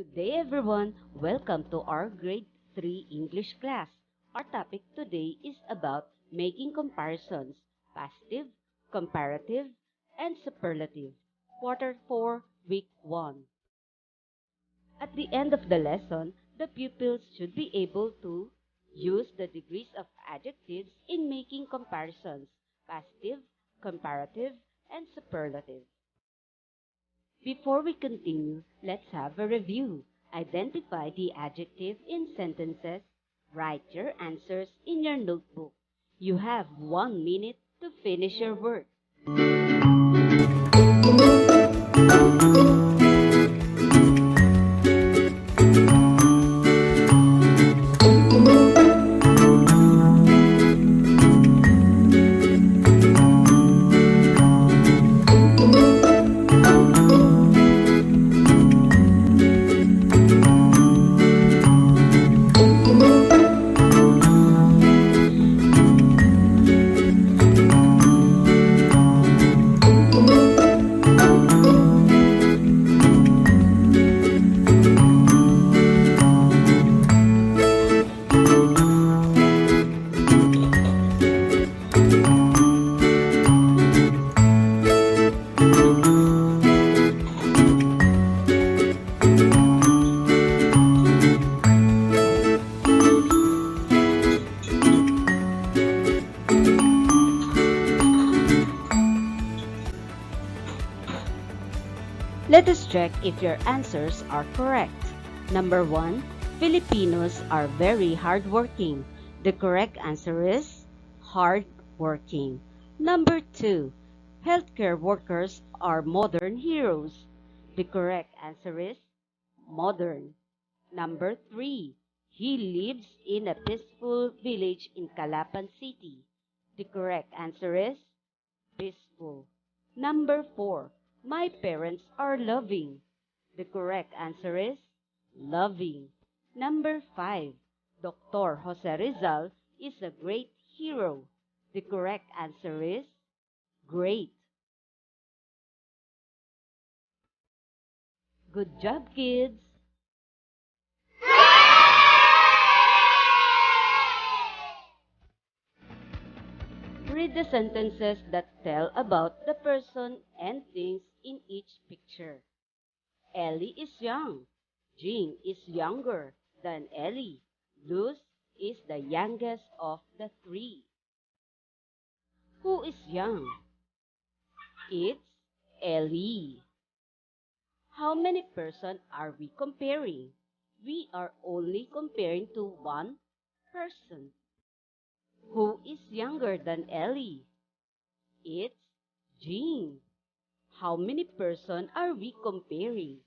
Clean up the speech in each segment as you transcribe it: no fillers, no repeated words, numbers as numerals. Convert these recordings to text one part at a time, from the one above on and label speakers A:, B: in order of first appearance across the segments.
A: Good day everyone! Welcome to our grade 3 English class. Our topic today is about making comparisons, positive, comparative, and superlative. Quarter 4, week 1. At the end of the lesson, the pupils should be able to use the degrees of adjectives in making comparisons, positive, comparative, and superlative. Before we continue, let's have a review. Identify the adjective in sentences. Write your answers in your notebook. You have 1 minute to finish your work. Let us check if your answers are correct. Number 1, Filipinos are very hardworking. The correct answer is hardworking. Number 2, healthcare workers are modern heroes. The correct answer is modern. Number 3, he lives in a peaceful village in Calapan City. The correct answer is peaceful. Number 4, my parents are loving. The correct answer is loving. Number 5, Dr. Jose Rizal is a great hero. The correct answer is great. Good job, kids! Read the sentences that tell about the person and things in each picture. Ellie is young. Jean is younger than Ellie. Luz is the youngest of the 3. Who is young? It's Ellie. How many persons are we comparing? We are only comparing to one person. Who is younger than Ellie? It's Jean. How many persons are we comparing?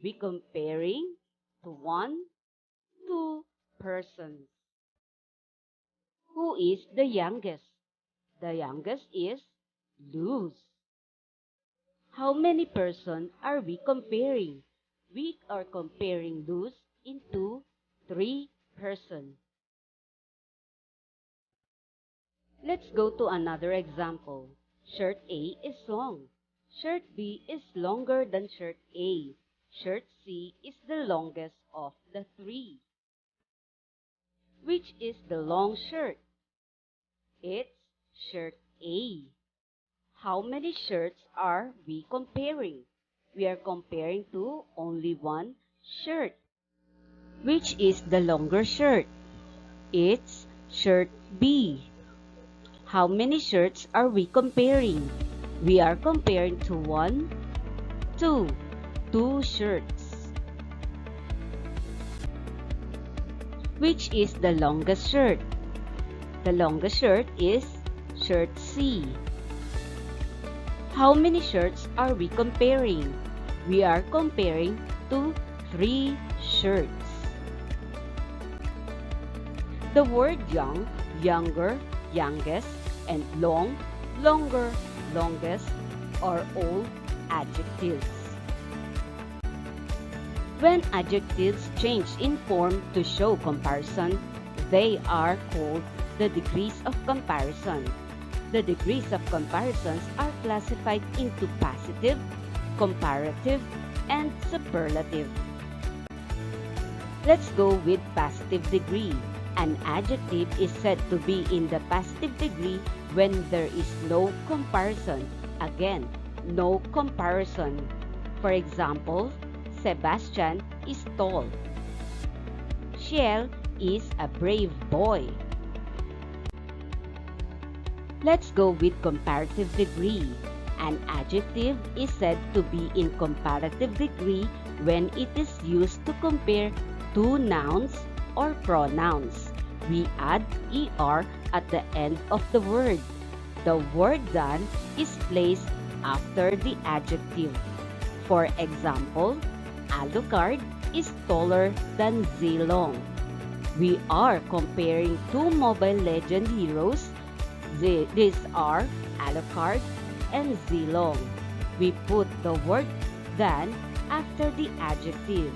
A: We comparing to 2 persons. Who is the youngest? The youngest is Luz. How many persons are we comparing? We are comparing Luz into 3 persons. Let's go to another example. Shirt A is long. Shirt B is longer than shirt A. Shirt C is the longest of the 3. Which is the long shirt? It's shirt A. How many shirts are we comparing? We are comparing to only one shirt. Which is the longer shirt? It's shirt B. How many shirts are we comparing? We are comparing to 2 shirts. Which is the longest shirt? The longest shirt is shirt C. How many shirts are we comparing? We are comparing to 3 shirts. The word young, younger, youngest, and long, longer, longest are all adjectives. When adjectives change in form to show comparison, they are called the degrees of comparison. The degrees of comparisons are classified into positive, comparative, and superlative. Let's go with passive degree. An adjective is said to be in the passive degree when there is no comparison. Again, no comparison. For example, Sebastian is tall. Shell is a brave boy. Let's go with comparative degree. An adjective is said to be in comparative degree when it is used to compare two nouns or pronouns. We add er at the end of the word. The word done is placed after the adjective. For example, Alucard is taller than Zilong. We are comparing two Mobile Legend heroes. These are Alucard and Zilong. We put the word than after the adjective,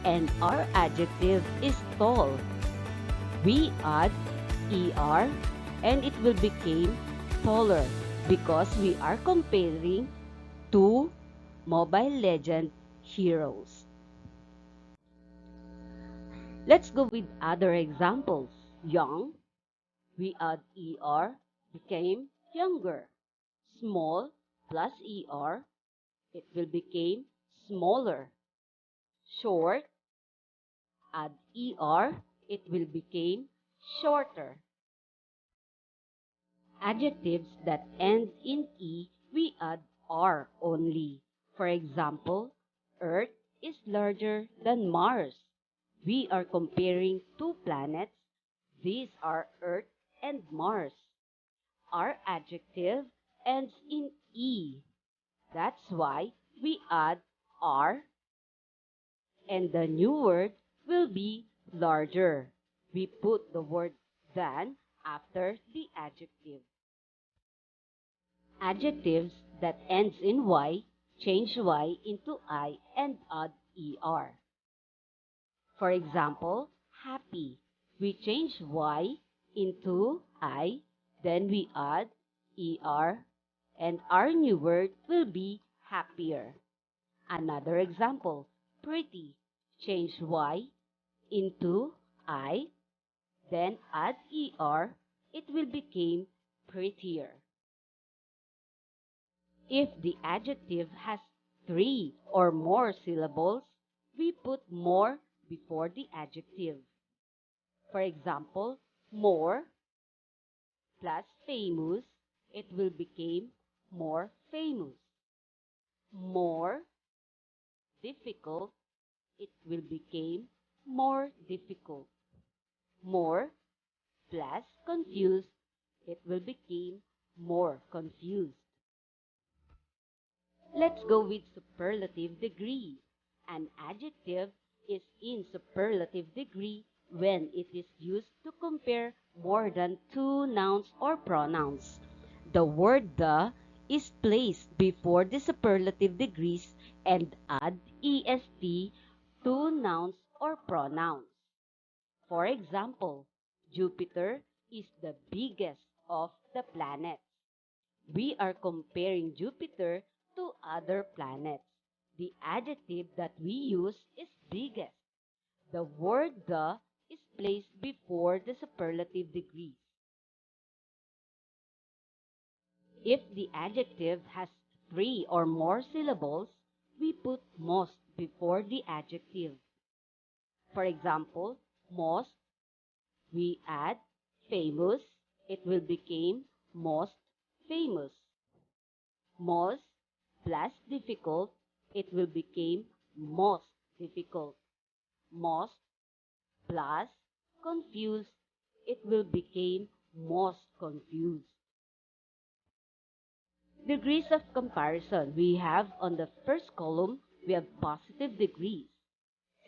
A: and our adjective is tall. We add er and it will become taller because we are comparing two Mobile Legend heroes. Let's go with other examples. Young, we add er, became younger. Small plus er, it will become smaller. Short, add er, it will become shorter. Adjectives that end in e, we add r only. For example, Earth is larger than Mars. We are comparing two planets. These are Earth and Mars. Our adjective ends in e. That's why we add r, and the new word will be larger. We put the word than after the adjective. Adjectives that ends in y, change y into I and add er. For example, happy. We change y into I, then we add er, and our new word will be happier. Another example, pretty. Change y into I, then add er, it will become prettier. If the adjective has three or more syllables, we put more before the adjective. For example, more plus famous, it will become more famous. More difficult, it will become more difficult. More plus confused, it will become more confused. Let's go with superlative degree. An adjective is in superlative degree when it is used to compare more than two nouns or pronouns. The word the is placed before the superlative degrees and add est to nouns or pronouns. For example, Jupiter is the biggest of the planets. We are comparing Jupiter to other planets. The adjective that we use is biggest. The word the is placed before the superlative degrees. If the adjective has three or more syllables, we put most before the adjective. For example, most, we add famous, it will become most famous. Most plus difficult, it will become most difficult. Most plus confused, it will become most confused. Degrees of comparison. We have on the first column, we have positive degrees.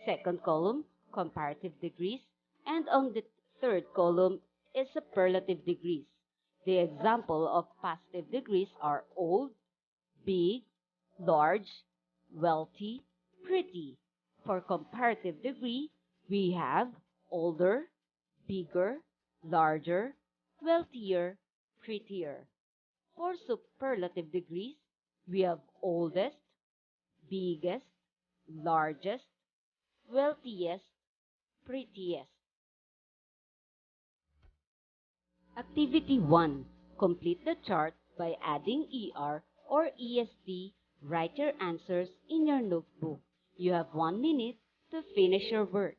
A: Second column, comparative degrees. And on the third column is superlative degrees. The example of positive degrees are old, big, large, wealthy, pretty. For comparative degree, we have older, bigger, larger, wealthier, prettier. For superlative degrees, we have oldest, biggest, largest, wealthiest, prettiest. Activity 1. Complete the chart by adding ER or EST. Write your answers in your notebook. You have 1 minute to finish your work.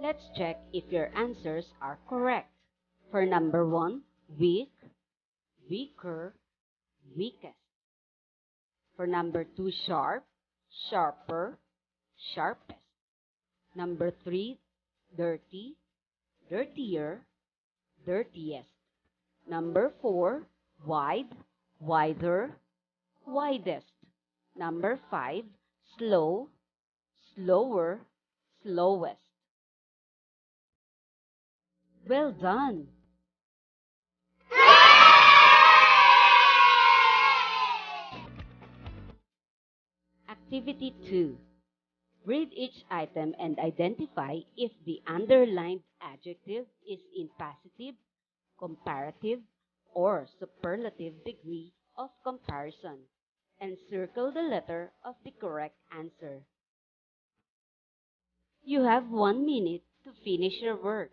A: Let's check if your answers are correct. For number 1, weak, weaker, weakest. For number 2, sharp, sharper, sharpest. Number 3, dirty, dirtier, dirtiest. Number 4, wide, wider, widest. Number 5, slow, slower, slowest. Well done! Activity 2. Read each item and identify if the underlined adjective is in positive, comparative, or superlative degree of comparison, and circle the letter of the correct answer. You have 1 minute to finish your work.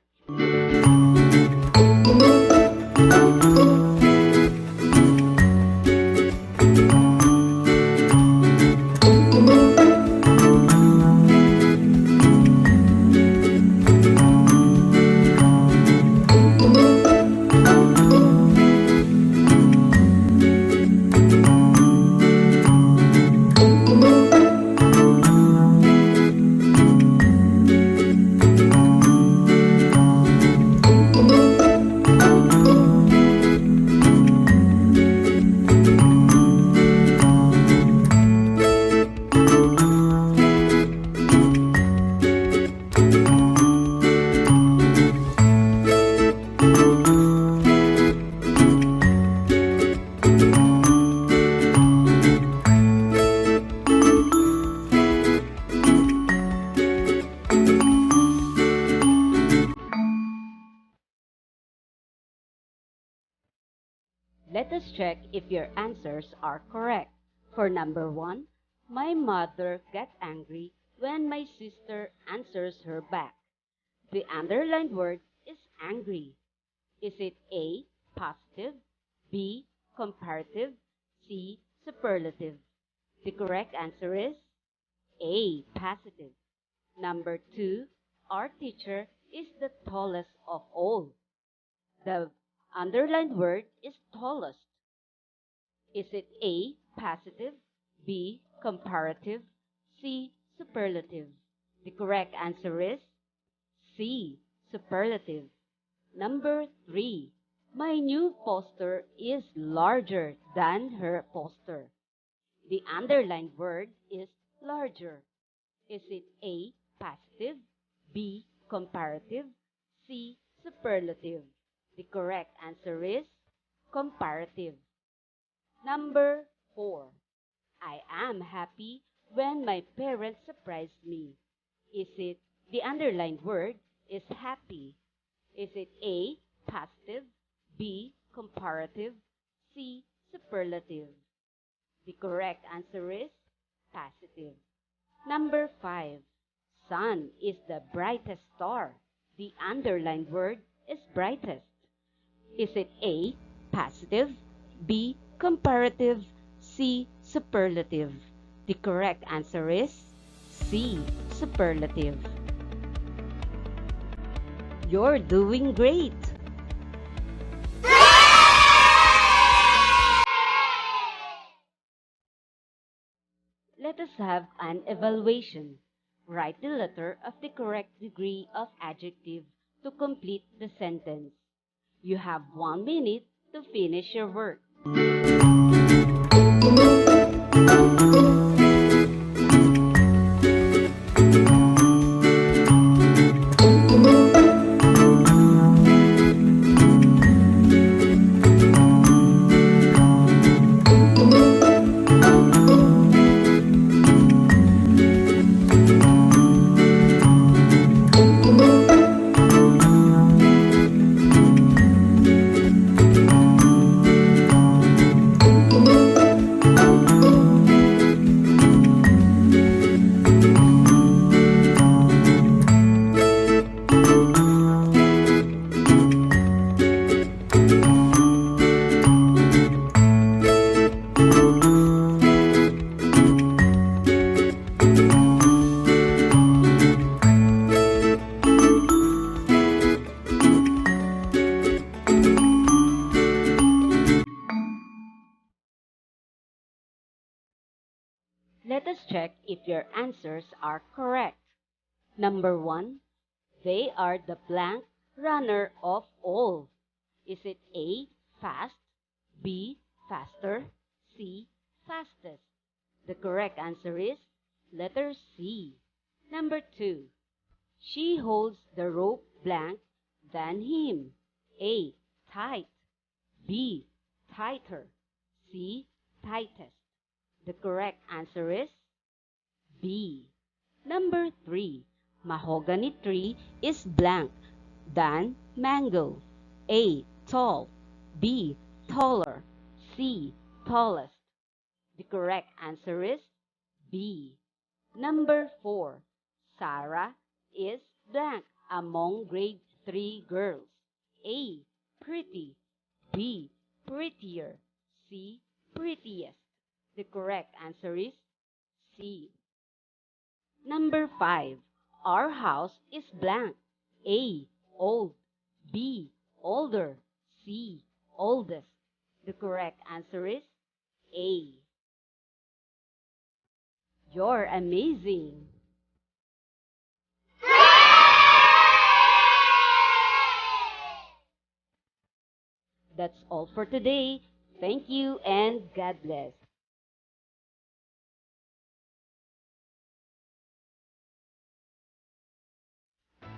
A: Let us check if your answers are correct. For number 1, my mother gets angry when my sister answers her back. The underlined word is angry. Is it A, positive, B, comparative, C, superlative? The correct answer is A, positive. Number 2, our teacher is the tallest of all. The underlined word is tallest. Is it A, positive, B, comparative, C, superlative? The correct answer is C, superlative. Number 3, my new poster is larger than her poster. The underlined word is larger. Is it A, positive, B, comparative, C, superlative? The correct answer is comparative. Number 4, I am happy when my parents surprise me. Is it the underlined word is happy? Is it A, positive, B, comparative, C, superlative? The correct answer is positive. Number 5, sun is the brightest star. The underlined word is brightest. Is it A, positive, B, comparative, C, superlative? The correct answer is C. Superlative. You're doing great! Let us have an evaluation. Write the letter of the correct degree of adjective to complete the sentence. You have 1 minute to finish your work. Let us check if your answers are correct. Number 1, they are the blank runner of all. Is it A, fast, B, faster, C, fastest? The correct answer is letter C. Number 2, she holds the rope blank than him. A, tight, B, tighter, C, tightest. The correct answer is B. Number 3. Mahogany tree is blank than mango. A. Tall. B. Taller. C. Tallest. The correct answer is B. Number 4. Sarah is blank among grade 3 girls. A. Pretty. B. Prettier. C. Prettiest. The correct answer is C. Number 5. Our house is blank. A. Old. B. Older. C. Oldest. The correct answer is A. You're amazing! That's all for today. Thank you and God bless.